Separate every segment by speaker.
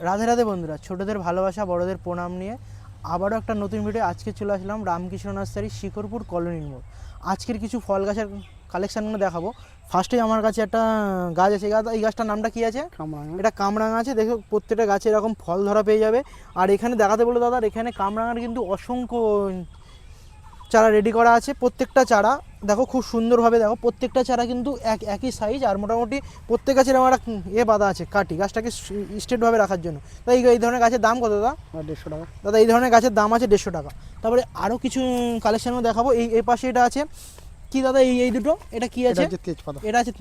Speaker 1: রাধে রাধে বন্ধুরা, ছোটদের ভালোবাসা বড়দের প্রণাম নিয়ে আবারও একটা নতুন ভিডিও আজকে চলে আসলাম রামকৃষ্ণ নার্সারি শিকরপুর কলোনির মোড়। আজকের কিছু ফল গাছের কালেকশানগুলো দেখাবো। ফার্স্টেই আমার কাছে একটা গাছ আছে, এই গাছটার নামটা কি আছে?
Speaker 2: কামরাঙা।
Speaker 1: এটা কামরাঙা আছে। দেখো প্রত্যেকটা গাছে এরকম ফল ধরা পেয়ে যাবে। আর এখানে দেখাতে বললো দাদা, এখানে কামরাঙার কিন্তু অসংখ্য চারা রেডি করা আছে। প্রত্যেকটা চারা দেখো খুব সুন্দরভাবে, দেখো প্রত্যেকটা চারা কিন্তু একই সাইজ। আর মোটামুটি প্রত্যেক গাছের আমার বাঁধা আছে কাটি, গাছটাকে স্ট্রেটভাবে রাখার জন্য। তাই এই ধরনের গাছের দাম কত দাদা?
Speaker 2: 150 টাকা।
Speaker 1: দাদা এই ধরনের গাছের দাম আছে 150 টাকা। তারপরে আরও কিছু কালেকশানও দেখাবো। এই পাশে এটা আছে কি দাদা? এই দুটো এটা কি আছে?
Speaker 2: তেজপাতা।
Speaker 1: এটা আছে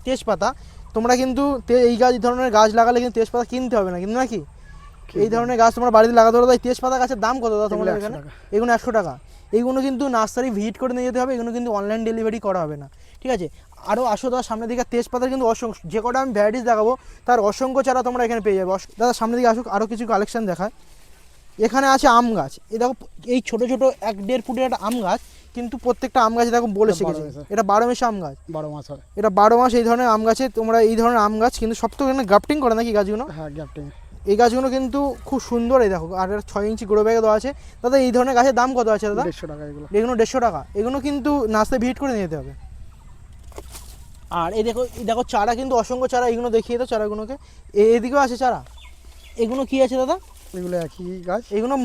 Speaker 1: তেজপাতা। তোমরা কিন্তু এই ধরনের গাছ লাগালে কিন্তু তেজপাতা কিনতে হবে না কিন্তু, নাকি? এই ধরনের গাছ তোমরা বাড়িতে লাগাতে পারো। তাই তেজপাতা গাছের দাম কত দাদা তোমাদের এখানে? এগুলো 100 টাকা। এইগুলো কিন্তু নার্সারি ভিজিট করে নিয়ে যেতে হবে, এগুলো কিন্তু অনলাইন ডেলিভারি করা হবে না, ঠিক আছে? আরও আসো দাদা সামনের দিকে। তেজপাতার কিন্তু অসংখ্য, যে কটা আমি ভ্যারাইটিস দেখাবো তার অসংখ্য চারা তোমরা এখানে পেয়ে যাবে। দাদা সামনের দিকে আসুক, আরও কিছু কালেকশন দেখায়। এখানে আছে আম গাছ। এই দেখো এই ছোটো ছোটো 1-1.5 ফুটের একটা আম গাছ, কিন্তু প্রত্যেকটা আম গাছে দেখো বলে শিখেছে এটা 12 মাসে আম গাছ।
Speaker 2: 12 মাস হয়
Speaker 1: এটা 12 মাস এই ধরনের আম গাছে তোমরা এই ধরনের আম গাছ কিন্তু সব তো এখানে গ্রাফটিং করে নাকি গাছগুলো?
Speaker 2: হ্যাঁ, গ্রাফটিং।
Speaker 1: এই গাছগুলো কিন্তু খুব সুন্দর। এই দেখো, আর 6 ইঞ্চি গ্রো ব্যাগে দেওয়া আছে। দাদা এই ধরনের গাছের দাম কত আছে দাদা?
Speaker 2: 150 টাকা। এগুলো
Speaker 1: 150 টাকা। এগুলো কিন্তু নাস্তায় ভিজিট করে নিয়ে যেতে হবে। আর এই দেখো চারা কিন্তু অসংখ্য চারা, এগুলো দেখিয়ে দাও চারাগুলোকে। এদিকেও আছে চারা। এগুলো কি আছে দাদা?
Speaker 2: এগুলো একই গাছ।
Speaker 1: এগুলো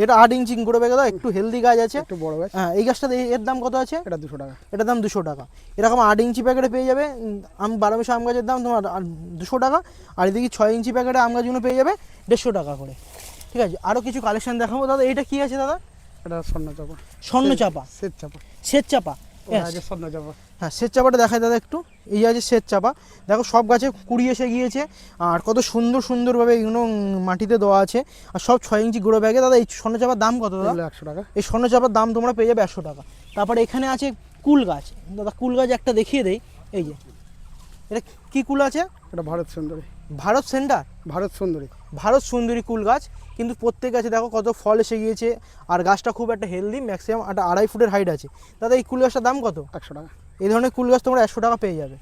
Speaker 1: এটা 8 ইঞ্চি গ্রো ব্যাগে দাও, একটু হেলদি গাছ আছে,
Speaker 2: একটু বড় গাছ।
Speaker 1: হ্যাঁ। এই গাছটা এর দাম কত আছে?
Speaker 2: এটা 200 টাকা।
Speaker 1: এটার দাম 200 টাকা। এরকম 8 ইঞ্চি প্যাকেটে পেয়ে যাবে আম 12 মাসে আম গাছের দাম তোমার 200 টাকা। আর এদিকে 6 ইঞ্চি প্যাকেটে আম গাছগুলো পেয়ে যাবে 150 টাকা করে, ঠিক আছে? আরও কিছু কালেকশন দেখাবো দাদা। এইটা কি আছে দাদা?
Speaker 2: এটা স্বর্ণচাপা।
Speaker 1: স্বর্ণচাপা,
Speaker 2: শ্বেতচাপা।
Speaker 1: শ্বেতচাপা।
Speaker 2: আগে স্বর্ণচাপা।
Speaker 1: হ্যাঁ, শ্বেতচাপাটা দেখায় দাদা একটু। এই আছে শ্বেতচাপা। দেখো সব গাছে কুড়ি এসে গিয়েছে, আর কত সুন্দরভাবে এগুলো মাটিতে দেওয়া আছে, আর সব 6 ইঞ্চি গুঁড়ো ব্যাগে। দাদা এই স্বর্ণচাপার দাম কত দাদা?
Speaker 2: 100 টাকা।
Speaker 1: এই স্বর্ণচাপার দাম তোমরা পেয়ে যাবে 100 টাকা। তারপরে এখানে আছে কুল গাছ। দাদা কুল গাছ একটা দেখিয়ে দেই। এই যে এটা কি কুল আছে?
Speaker 2: এটা ভারত সুন্দরী।
Speaker 1: ভারত সেন্টার,
Speaker 2: ভারত সুন্দরী।
Speaker 1: ভারত সুন্দরী কুল গাছ। কিন্তু প্রত্যেক গাছে দেখো কত ফল এসে গিয়েছে, আর গাছটা খুব একটা হেলদি, ম্যাক্সিমাম একটা 2.5 ফুটের হাইট আছে। দাদা এই কুল গাছটার দাম কত?
Speaker 2: 100 টাকা।
Speaker 1: এই ধরনের কুল গাছ তোমরা 100 টাকা পেয়ে যাবে।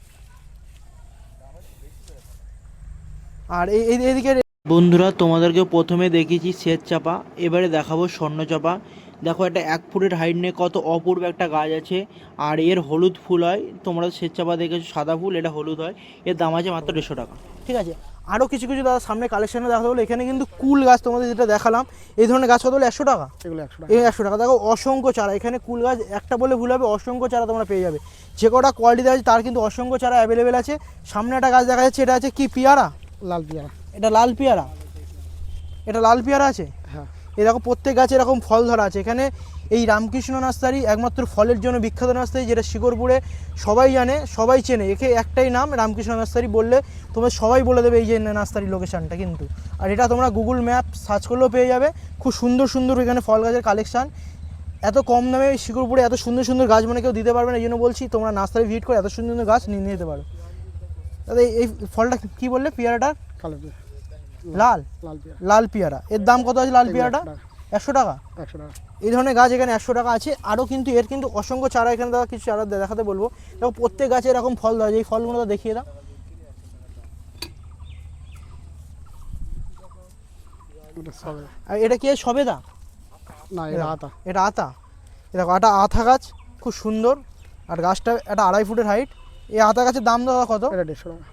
Speaker 1: আর এইদিকে বন্ধুরা তোমাদেরকে প্রথমে দেখিয়েছি শ্বেতচাপা, এবারে দেখাবো স্বর্ণচাপা। দেখো একটা 1 ফুটের হাইট নিয়ে কত অপূর্ব একটা গাছ আছে, আর এর হলুদ ফুল হয়। তোমরা শ্বেতচাপা দেখেছো সাদা ফুল, এটা হলুদ হয়। এর দাম আছে মাত্র 150 টাকা, ঠিক আছে? আরও কিছু দাদা সামনে কালেকশানে দেখাতে বলে। এখানে কিন্তু কুল গাছ তোমাদের যেটা দেখালাম, এই ধরনের গাছ কত বলে? 100 টাকা।
Speaker 2: এগুলো 100 টাকা।
Speaker 1: এই 100 টাকা। দেখো অসংখ্য চারা এখানে, কুল গাছ একটা বলে ভুল হবে, অসংখ্য চারা তোমরা পেয়ে যাবে। যে কটা কোয়ালিটি আছে তার কিন্তু অসংখ্য চারা অ্যাভেলেবেল আছে। সামনে একটা গাছ দেখা যাচ্ছে, এটা আছে কি পেয়ারা?
Speaker 2: লাল পেয়ারা।
Speaker 1: এটা লাল পেয়ারা, এটা লাল পেয়ারা আছে।
Speaker 2: হ্যাঁ।
Speaker 1: এই দেখো প্রত্যেক গাছে এরকম ফল ধরা আছে। এখানে এই রামকৃষ্ণ নার্সারি একমাত্র ফলের জন্য বিখ্যাত নার্সারি, যেটা শিকরপুরে সবাই জানে, সবাই চেনে। একে একটাই নাম রামকৃষ্ণ নার্সারি বললে তোমরা সবাই বলে দেবে এই যে নার্সারি লোকেশানটা কিন্তু। আর এটা তোমরা গুগল ম্যাপ সার্চ করলেও পেয়ে যাবে। খুব সুন্দর এখানে ফল গাছের কালেকশান। এত কম দামে শিকরপুরে এত সুন্দর গাছ মানে কেউ দিতে পারবে না। এই জন্য বলছি তোমরা নার্সারি ভিজিট করে এত সুন্দর গাছ নিয়ে যেতে পারো। দাদা এই ফলটা কী বললে? পেয়ারাটা
Speaker 2: কালো পেয়ারা।
Speaker 1: লাল
Speaker 2: লাল পেয়ারা।
Speaker 1: লাল পেয়ারা। এর দাম কত আছে লাল পেয়ারাটা? 100 টাকা।
Speaker 2: 100 টাকা।
Speaker 1: এই ধরনের গাছ এখানে 100 টাকা আছে। আরও কিন্তু এর কিন্তু অসংখ্য চারা এখানে দাদা কিছু চারা দেখাতে বলবো। দেখো প্রত্যেক গাছে এরকম ফল দেওয়া যায়। এই ফলগুলো দেখিয়ে দাও। আর এটা কি সবেদা?
Speaker 2: না, এটা আতা।
Speaker 1: এটা আতা। দেখো এটা আতা গাছ, খুব সুন্দর। আর গাছটা একটা 2.5 ফুটের হাইট। এই আতা গাছের দাম দাদা কত?
Speaker 2: এটা 150 টাকা।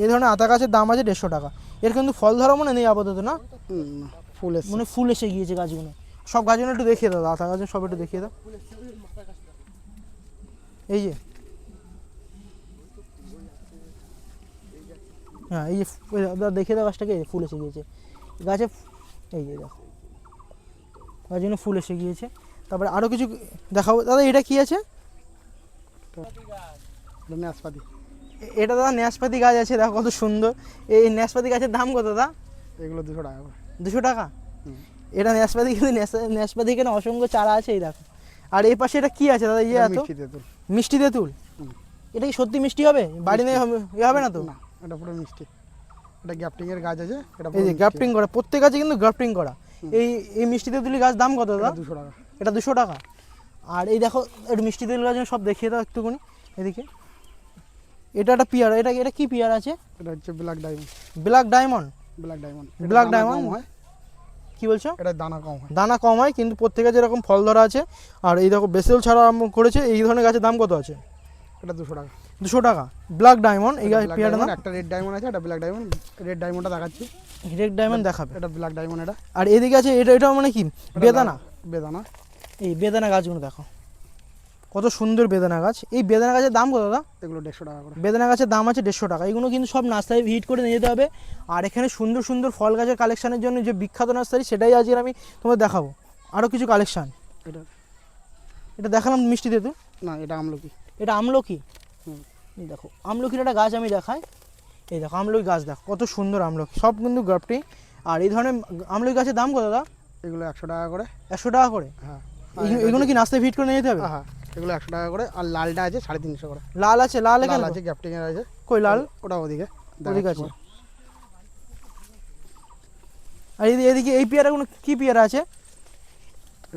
Speaker 1: এই ধরনের আতা গাছের দাম আছে 150 টাকা। এর কিন্তু ফল ধরা মনে নেই আপাতত, না?
Speaker 2: ফুল এসে
Speaker 1: মানে ফুল এসে গিয়েছে গাছগুলো। সব গাছগুলো একটু দেখিয়ে দাও, আতা গাছ সব একটু দেখিয়ে দাও। এই যে হ্যাঁ, এই যে দেখিয়ে দাও গাছটাকে, ফুল এসে গিয়েছে গাছে। এই যে দেখো গাছগুলো ফুল এসে গিয়েছে। তারপরে আরও কিছু দেখাবো। দাদা এটা কি আছে?
Speaker 2: নাশপাতি।
Speaker 1: এটা দাদা ন্যাশপাতি গাছ আছে। দেখো কত সুন্দর। এই ন্যাশপাতি গাছের দাম কত দাদা?
Speaker 2: এগুলো 200 টাকা।
Speaker 1: 200 টাকা। এটা ন্যাশপাতি, কিন্তু ন্যাশপাতি এখানে অসংখ্য চারা আছে। এই দেখো। আর এই পাশে এটা কি আছে দাদা? ইয়ে এত
Speaker 2: মিষ্টি তেঁতুল।
Speaker 1: মিষ্টি তেঁতুল। এটা কি সত্যি মিষ্টি হবে? বাড়ি নিয়ে হবে না তো?
Speaker 2: না, এটা পুরো মিষ্টি। এটা গ্রাফটিং এর গাছ আছে। এটা
Speaker 1: এই যে গ্রাফটিং করা, প্রত্যেক গাছে কিন্তু গ্রাফটিং করা। এই মিষ্টি তেঁতুলি গাছ দাম কত দাদা?
Speaker 2: 200 টাকা।
Speaker 1: এটা 200 টাকা। আর এই দেখো একটু মিষ্টি তেঁতুল গাছ সব দেখিয়ে দাও একটুখানি এদিকে। এটা একটা পেয়ারা। এটা কি পেয়ারা আছে?
Speaker 2: এটা হচ্ছে black diamond.
Speaker 1: Black diamond.
Speaker 2: Black diamond.
Speaker 1: Black diamond
Speaker 2: হয়,
Speaker 1: কি বলছো?
Speaker 2: এটা দানা কম হয়।
Speaker 1: দানা কম হয় কিন্তু প্রত্যেকে যেরকম ফল ধরা আছে। আর এই দেখো বেসেল ছাড়া আরম্ভ করেছে। এই ধরনের গাছের দাম কত আছে?
Speaker 2: এটা 200 টাকা।
Speaker 1: 200 টাকা ব্ল্যাক ডায়মন্ড। এই
Speaker 2: এটা black
Speaker 1: পেয়ারটা
Speaker 2: diamond,
Speaker 1: না,
Speaker 2: একটা রেড ডায়মন্ড আছে, এটা ব্ল্যাক ডায়মন্ড। রেড ডায়মন্ডটা দেখাচ্ছি,
Speaker 1: রেড ডায়মন্ড দেখাবে।
Speaker 2: এটা ব্ল্যাক ডায়মন্ড। এটা
Speaker 1: আর এদিকে আছে এটাও মানে কি
Speaker 2: এটা
Speaker 1: বেদানা।
Speaker 2: বেদানা।
Speaker 1: এই বেদানা গাছগুলো দেখো কত সুন্দর বেদানা গাছ। এই বেদানা গাছের দাম কত দাদা?
Speaker 2: এগুলো 150 টাকা করে।
Speaker 1: বেদানা গাছের দাম আছে 150 টাকা। এগুলো কিন্তু সব নার্সারি ভিজিট করে নিয়ে যেতে হবে। আর এখানে সুন্দর সুন্দর ফল গাছের কালেকশনের জন্য যে বিখ্যাত নার্সারি, সেটাই আজকে আমি তোমাদের দেখাবো। আরও কিছু কালেকশান।
Speaker 2: এটা
Speaker 1: এটা দেখালাম মিষ্টি তেঁতুল।
Speaker 2: না, এটা আমলকি।
Speaker 1: এটা আমলকি।
Speaker 2: হুম।
Speaker 1: এই দেখো আমলকির একটা গাছ আমি দেখাই। এই দেখো আমলকি গাছ দেখো কত সুন্দর আমলকি, সব কিন্তু গ্রাফটিং। আর এই ধরনের আমলকি গাছের দাম কত দাদা?
Speaker 2: এগুলো 100 টাকা করে।
Speaker 1: 100 টাকা করে।
Speaker 2: হ্যাঁ,
Speaker 1: এগুলো কি নাস্তায় ভিজিট করে নিয়ে যেতে হবে?
Speaker 2: হ্যাঁ, এগুলো 100 টাকা করে। আর লালটা আছে 350 করে।
Speaker 1: লাল আছে, লাল এখানে
Speaker 2: লাল আছে, গ্যাপটিং এর আছে।
Speaker 1: কই লাল?
Speaker 2: ওটা ওদিকে
Speaker 1: ওদিকে আছে। আর এদিকে এই পেয়ারাগুলো কি পেয়ারা আছে?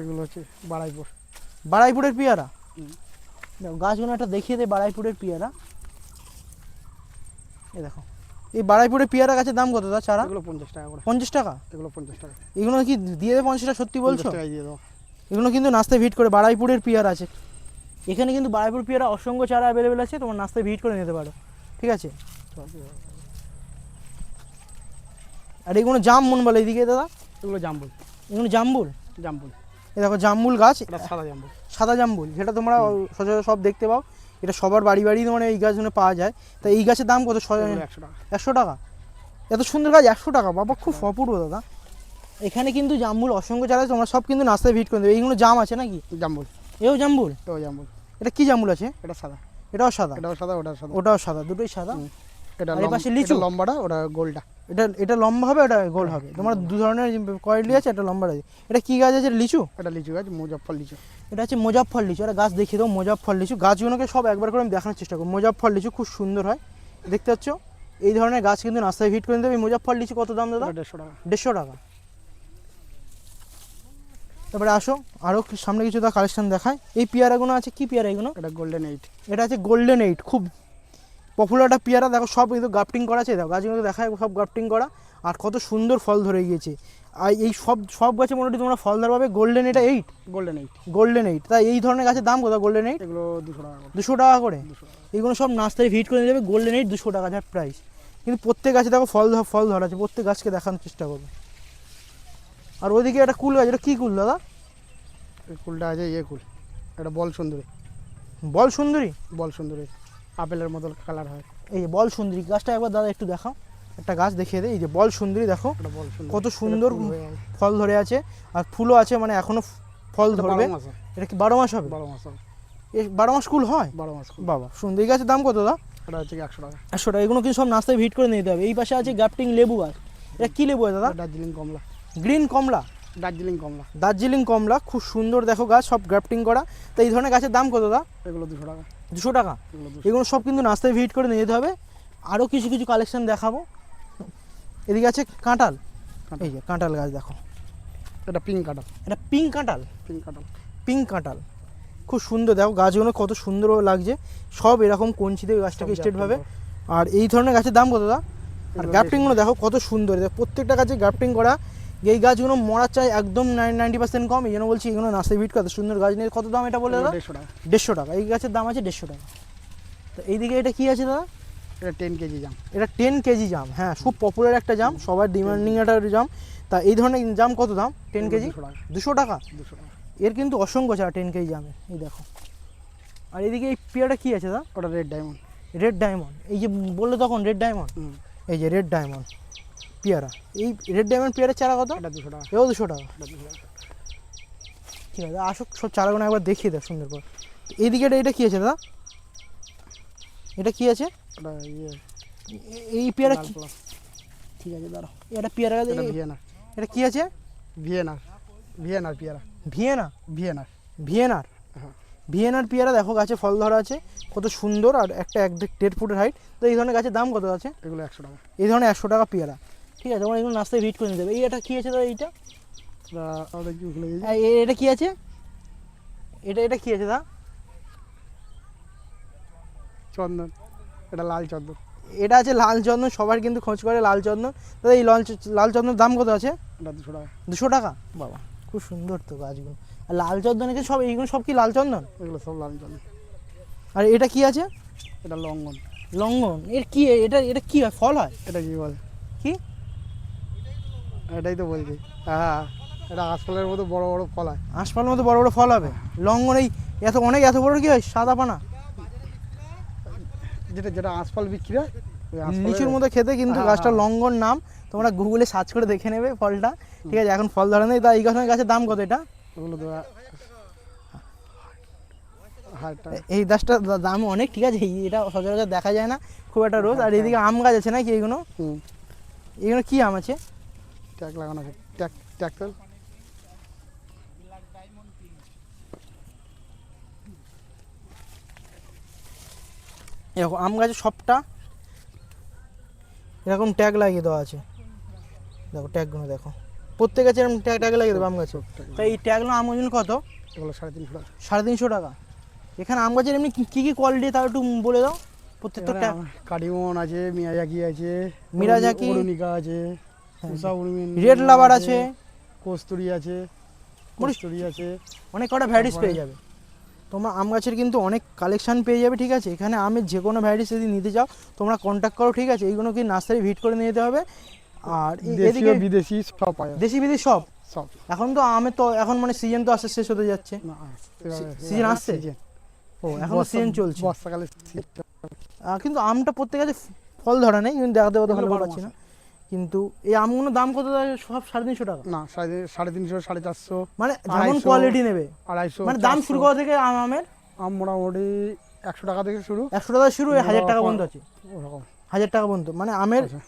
Speaker 2: এগুলো হচ্ছে বাড়াইপুর।
Speaker 1: বাড়াইপুরের পেয়ারা।
Speaker 2: হুম।
Speaker 1: দেখো গাছগুলো একটা দেখিয়ে দেয়, বাড়াইপুরের পেয়ারা। এই দেখো এই বাড়াইপুরের পেয়ারা গাছের দাম কত দাদা চারা?
Speaker 2: এগুলো 50 টাকা করে।
Speaker 1: 50 টাকা।
Speaker 2: এগুলো 50 টাকা।
Speaker 1: এগুলো কি দিয়ে দেবে 50 টাকা? সত্যি
Speaker 2: 50
Speaker 1: বলছো?
Speaker 2: টাকায় দিয়ে দাও।
Speaker 1: এগুলো কিন্তু নাস্তায় ভিজিট করে বাড়াইপুরের পেয়ারা আছে। এখানে কিন্তু বাড়াইপুর পেয়ারা অসংখ্য চারা অ্যাভেলেবেল আছে, তোমার নাস্তায় ভিজিট করে নিতে পারো। ঠিক আছে। আর এগুলো জামুন বলে এইদিকে দাদা।
Speaker 2: এগুলো জাম্বুল।
Speaker 1: এগুলো জাম্বুল।
Speaker 2: জাম্বুল।
Speaker 1: এই দেখো জাম্বুল গাছ,
Speaker 2: এটা সাদা জাম্বুল।
Speaker 1: সাদা জাম্বুল, যেটা তোমরা সচরাচর সব দেখতে পাও। এটা সবার বাড়ি বাড়ি মানে এই গাছগুলো পাওয়া যায়। তা এই গাছের দাম কত?
Speaker 2: 100 টাকা।
Speaker 1: 100 টাকা। এত সুন্দর গাছ 100 টাকা, বাবা খুব অপূর্ব দাদা। এখানে কিন্তু জাম্বুল অসংখ্য চারা আছে, তোমরা সব কিন্তু নাস্তায় ভিজিট করে দেবে। এইগুলো জাম আছে নাকি?
Speaker 2: জাম্বুল।
Speaker 1: এও জাম্বুল।
Speaker 2: এটাও জাম্বুল।
Speaker 1: এটা কি জাম্বুল আছে?
Speaker 2: এটা সাদা।
Speaker 1: এটাও সাদা।
Speaker 2: এটাও সাদা, ওটাও সাদা।
Speaker 1: ওটাও সাদা, দুটোই সাদা।
Speaker 2: এটা
Speaker 1: আর এই পাশে লিচু।
Speaker 2: এটা লম্বাটা, ওটা গোলটা।
Speaker 1: এটা লম্বা হবে, ওটা গোল হবে। তোমার দু ধরনের কোয়ালিটি আছে, এটা লম্বা আছে। এটা কি গাছ আছে? লিচু।
Speaker 2: এটা লিচু গাছ, মুজফ্ফর লিচু।
Speaker 1: এটা হচ্ছে মোজাফফর লিচু। এটা গাছ দেখিয়ে দাও, মোজাফফর লিচু। গাছগুলোকে সব একবার করে আমি দেখানোর চেষ্টা করব। মোজাফফর লিচু খুব সুন্দর হয়, দেখতে পাচ্ছ। এই ধরনের গাছ কিন্তু নাস্তায় ভিজিট করে নিতে হবে। এই মোজাফফর লিচু কত দাম দাদা?
Speaker 2: এটা 150 টাকা।
Speaker 1: 150 টাকা। তারপরে আসো আরও সামনে কিছু দা কালেকশন দেখায়। এই পেয়ারাগুলো আছে, কি পেয়ারা এগুলো?
Speaker 2: এটা গোল্ডেন 8।
Speaker 1: এটা আছে গোল্ডেন 8, খুব পপুলার একটা পেয়ারা। দেখো সব কিন্তু গ্রাফটিং করা আছে, দেখো গাছগুলো দেখায় সব গ্রাফটিং করা। আর কত সুন্দর ফল ধরে গিয়েছে। আর এই সব গাছে মোটামুটি তোমরা ফল ধরা পাবে। গোল্ডেন এটা 8।
Speaker 2: গোল্ডেন 8।
Speaker 1: গোল্ডেন 8। তাই এই ধরনের গাছের দাম কত গোল্ডেন 8?
Speaker 2: এগুলো 200 টাকা করে।
Speaker 1: 200 টাকা করে।
Speaker 2: 200 টাকা।
Speaker 1: এইগুলো সব নাস্তায় ভিজিট করে নিয়ে যাবে। গোল্ডেন 8 200 টাকা যার প্রাইস। কিন্তু প্রত্যেক গাছে দেখো ফল ধরা আছে, প্রত্যেক গাছকে দেখানোর চেষ্টা করবে। আর ওইদিকে একটা কুল গাছ, এটা কী কুল দাদা?
Speaker 2: এই কুলটা আছে কুল। এটা বল সুন্দরী।
Speaker 1: বল সুন্দরী।
Speaker 2: বল সুন্দরী আপেলের মতো কালার হয়।
Speaker 1: এই যে বল সুন্দরী গাছটা একবার দাদা একটু দেখাও। একটা গাছ দেখিয়ে দেয়। এই যে বল সুন্দরী, দেখো
Speaker 2: এটা বল সুন্দরী।
Speaker 1: কত সুন্দর ফল ধরে আছে। আর ফুলও আছে, মানে এখনো ফল ধরবে।
Speaker 2: 12 মাস হয়।
Speaker 1: এটা কি 12 মাস হবে?
Speaker 2: 12 মাস হবে।
Speaker 1: এই 12 মাস কুল হয়?
Speaker 2: 12 মাস কুল।
Speaker 1: বাবা সুন্দর। এই গাছের দাম কত দাদা?
Speaker 2: এটা হচ্ছে 100 টাকা।
Speaker 1: 100 টাকা। এগুলো কিন্তু সব নাস্তায় ভিজিট করে নিতে হবে। এই পাশে আছে গ্রাফটিং লেবু গাছ। এটা কি লেবু আছে দাদা?
Speaker 2: এটা দার্জিলিং কমলা।
Speaker 1: গ্রিন কমলা।
Speaker 2: দার্জিলিং কমলা।
Speaker 1: দার্জিলিং কমলা খুব সুন্দর, দেখো গাছ সব গ্রাফটিং করা। তো এই ধরনের গাছের দাম কত দাদা?
Speaker 2: এগুলো 200 টাকা।
Speaker 1: 200 টাকা।
Speaker 2: এগুলো 200।
Speaker 1: এগুলো সব কিন্তু নাস্তায় ভিজিট করে নিয়ে যেতে হবে। আরও কিছু কিছু কালেকশন দেখাবো। এদিকে আছে কাঁঠাল। এই যে কাঁঠাল গাছ দেখো।
Speaker 2: এটা পিঙ্ক কাঁঠাল।
Speaker 1: এটা পিঙ্ক কাঁঠাল।
Speaker 2: পিঙ্ক কাঁঠাল।
Speaker 1: পিঙ্ক কাঁঠাল খুব সুন্দর, দেখো গাছগুলো কত সুন্দর লাগছে। সব এরকম কঞ্চিতে গাছটাকে স্ট্রেটভাবে। আর এই ধরনের গাছের দাম কত দাদা? আর গ্রাফটিংগুলো দেখো কত সুন্দর, দেখো প্রত্যেকটা গাছে গ্রাফটিং করা। এই গাছগুলো মরার চাই একদম 90% কম। এই জন্য বলছি এগুলো নাস্তায় ভিট কত সুন্দর গাছ নিয়ে। কত দাম এটা বলে দাদা?
Speaker 2: 150 টাকা।
Speaker 1: 150 টাকা। এই গাছের দাম আছে 150 টাকা। তো এইদিকে এটা কি আছে দাদা?
Speaker 2: এটা 10 কেজি জাম।
Speaker 1: এটা 10 কেজি জাম। হ্যাঁ, খুব পপুলার একটা জাম, সবার ডিমান্ডিং একটা জাম। তা এই ধরনের জাম কত দাম? 10 কেজি 200 টাকা।
Speaker 2: 200 টাকা।
Speaker 1: এর কিন্তু অসংখ্য চারা 10 কেজি জামের। এই দেখো। আর এদিকে এই পেয়ারটা কি আছে দাদা?
Speaker 2: ওটা রেড ডায়মন্ড।
Speaker 1: Red diamond. এই যে বললো তখন রেড ডায়মন্ড। এই যে রেড ডায়মন্ড পেয়ারা। এই রেড ডায়মন্ড পেয়ারের চারা কত?
Speaker 2: এটা 200 টাকা।
Speaker 1: এও 200 টাকা।
Speaker 2: এটা 200 টাকা।
Speaker 1: ঠিক আছে, আসো সব চারাগুলো একবার দেখিয়ে দেয় সুন্দর করে। এইদিকে এটা কি আছে দাদা? এটা কি আছে?
Speaker 2: ওটা
Speaker 1: এই পেয়ারা
Speaker 2: লাল
Speaker 1: কি?
Speaker 2: প্লাস।
Speaker 1: ঠিক আছে দাঁড়াও। এটা পেয়ারা গাছ।
Speaker 2: এটা ভিয়েনার।
Speaker 1: এটা কি আছে?
Speaker 2: ভিয়েনার। ভিয়েনার পেয়ারা।
Speaker 1: ভিয়েনা।
Speaker 2: ভিয়েনার।
Speaker 1: ভিয়েনার।
Speaker 2: হ্যাঁ।
Speaker 1: ভিয়েনার পেয়ারা দেখো গাছে ফল ধরা আছে কত সুন্দর। আর একটা 1.5 ফুটের হাইট। তো এই ধরনের গাছের দাম কত আছে?
Speaker 2: এগুলো 100 টাকা।
Speaker 1: এই ধরনের 100 টাকা পেয়ারা। ঠিক আছে, তোমরা এগুলো নাস্তায় ভিট করে নিতে হবে। এই এটা কি আছে দাদা? এইটা
Speaker 2: ওটা কি ভুলে গেছি।
Speaker 1: এটা কি আছে? এটা কি আছে দাদা?
Speaker 2: চন্দন। এটা লাল চন্দন।
Speaker 1: এটা আছে লাল চন্দন, সবার কিন্তু খোঁজ করে লাল চন্দন। দাদা এই লাল চন্দনের দাম কত আছে?
Speaker 2: এটা 200 টাকা।
Speaker 1: 200 টাকা? বাবা খুব সুন্দর তো গাছগুলো। আর লাল চন্দনে কি সব এইগুলো সব কি লাল চন্দন?
Speaker 2: এগুলো সব লাল চন্দন।
Speaker 1: আর এটা কি আছে?
Speaker 2: এটা লঙ্ঘন।
Speaker 1: লঙ্ঘন, এর কি এটা এটা কি হয়, ফল হয়?
Speaker 2: এটা কি বলে?
Speaker 1: কি?
Speaker 2: এটাই তো বলছি। হ্যাঁ, এটা আঁশফলের মতো বড় বড় ফল হয়।
Speaker 1: আঁশফলের মতো বড় বড় ফল হবে লঙ্ঘন। এই এত বড় কি হয়, সাদা পানা?
Speaker 2: যেটা যেটা আঁশফল বিক্রি হয় ওই আঁশফলের-
Speaker 1: লিচুর মতো খেতে, কিন্তু
Speaker 2: হ্যাঁ,
Speaker 1: গাছটা
Speaker 2: হ্যাঁ।
Speaker 1: লঙ্ঘন নাম। তোমরা গুগলে সার্চ করে দেখে নেবে ফলটা, ঠিক আছে? এখন ফল ধরে নেই। তা এই গাছের দাম কত এটা?
Speaker 2: ওগুলো তো 1000 টাকা।
Speaker 1: এই গাছটার দাম অনেক, ঠিক আছে? এটা সচরাচর দেখা যায় না খুব একটা রোজ। আর এইদিকে আম গাছ আছে নাকি এইগুলো?
Speaker 2: হুম,
Speaker 1: এইগুলো কি আম আছে?
Speaker 2: ট্যাগ লাগানো আছে। ট্যাক্টর।
Speaker 1: এরকম আম গাছে সবটা এরকম ট্যাগ লাগিয়ে দেওয়া আছে। দেখো ট্যাগগুলো দেখো, প্রত্যেক গাছে এরকম ট্যাগ লাগিয়ে দেবো আম গাছে। তাই এই ট্যাগগুলো আম ওজন কত?
Speaker 2: এগুলো 350 টাকা।
Speaker 1: 350 টাকা। এখানে আম গাছের এমনি কী কী কোয়ালিটি তাও একটু বলে দাও প্রত্যেকটা ট্যাগ।
Speaker 2: কাডিমন আছে, মিয়াজাকি আছে,
Speaker 1: মিয়াজাকি,
Speaker 2: অরুণিকা আছে,
Speaker 1: হ্যাঁ,
Speaker 2: উষা উর্মি,
Speaker 1: রেড লাভার আছে,
Speaker 2: কস্তুরি আছে, কস্তুরি আছে।
Speaker 1: অনেক কটা ভ্যারাইটিস
Speaker 2: তারপরে-
Speaker 1: পেয়ে যাবে তোমরা। আম গাছের কিন্তু অনেক কালেকশন পেয়ে যাবে, ঠিক আছে? এখানে আমের যে কোনো ভ্যারাইটিস যদি নিতে চাও তোমরা কন্ট্যাক্ট করো, ঠিক আছে? এইগুলো কি নার্সারি ভিজিট করে নিয়ে যেতে হবে। আর
Speaker 2: দেশীয়
Speaker 1: এদিকে
Speaker 2: বিদেশি সব পায়।
Speaker 1: দেশি বিদেশি সব।
Speaker 2: সব
Speaker 1: এখন তো আমের তো এখন মানে সিজন তো আসতে শেষ হতে যাচ্ছে।
Speaker 2: না,
Speaker 1: সিজন আসছে? ও এখন সিজন চলছে।
Speaker 2: বর্ষাকালে season।
Speaker 1: কিন্তু আমটা প্রত্যেক গাছে ফল ধরা নেই, কিন্তু দেখাতে তো ভালো
Speaker 2: এগুলো বারো
Speaker 1: পাচ্ছি না।
Speaker 2: মাসে।
Speaker 1: কিন্তু এই আমগুলোর দাম কত? সব 350 টাকা?
Speaker 2: না, 350, 450,
Speaker 1: মানে যেমন
Speaker 2: 250,
Speaker 1: কোয়ালিটি নেবে,
Speaker 2: 250,
Speaker 1: মানে দাম
Speaker 2: 400
Speaker 1: শুরু করা থেকে আমের
Speaker 2: আম মোটামুটি 100 টাকা থেকে শুরু।
Speaker 1: 100 টাকা শুরু, 1000 টাকা পর্যন্ত আছে।
Speaker 2: ওরকম
Speaker 1: 1000 টাকা পর্যন্ত, মানে আমের
Speaker 2: আছে।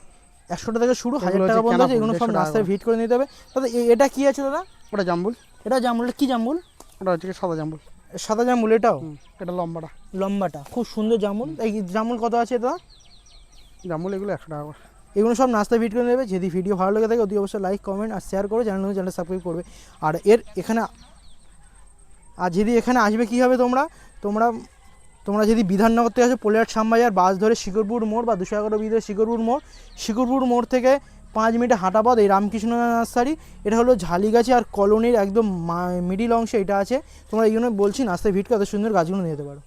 Speaker 1: 100 টাকা থেকে শুরু, 1000
Speaker 2: এগুলো
Speaker 1: টাকা
Speaker 2: হচ্ছে
Speaker 1: পর্যন্ত আছে।
Speaker 2: কেনা
Speaker 1: এগুলো
Speaker 2: ফুল,
Speaker 1: সব
Speaker 2: 150
Speaker 1: নার্সারি
Speaker 2: টাকা
Speaker 1: ভিজিট করে নিতে হবে। দাদা এটা কি আছে দাদা?
Speaker 2: ওটা জাম্বুল।
Speaker 1: এটা জামুল, এটা কি জামুল?
Speaker 2: ওটা হচ্ছে কি সাদা জাম্বুল।
Speaker 1: সাদা জামুল এটাও?
Speaker 2: এটা লম্বাটা
Speaker 1: লম্বাটা খুব সুন্দর জামুল। এই জামুল কত আছে দাদা?
Speaker 2: জাম্বুল এগুলো 100 টাকা করে।
Speaker 1: এগুলো সব নাস্তা ভিডিও করে নেবে। যদি ভিডিও ভালো লাগে থাকে অতি অবশ্যই লাইক কমেন্ট আর শেয়ার করে চ্যানেলটা সাবস্ক্রাইব করবে। আর এখানে যদি এখানে আসবে কী হবে, তোমরা যদি বিধাননগর থেকে আসো, পোলিয়ার শ্যামবাজার বাস ধরে শিকরপুর মোড় বা 211 বিধে শিকরপুর মোড় থেকে 5 মিনিট হাঁটা পথ এই রামকৃষ্ণ নার্সারি। এটা হলো ঝালিগাছি আর কলোনির একদম মিডিল অংশে এটা আছে। তোমরা এই জন্য বলছি নাস্তায় ভিড় করে এত সুন্দর গাছগুলো নিয়ে যেতে পারো।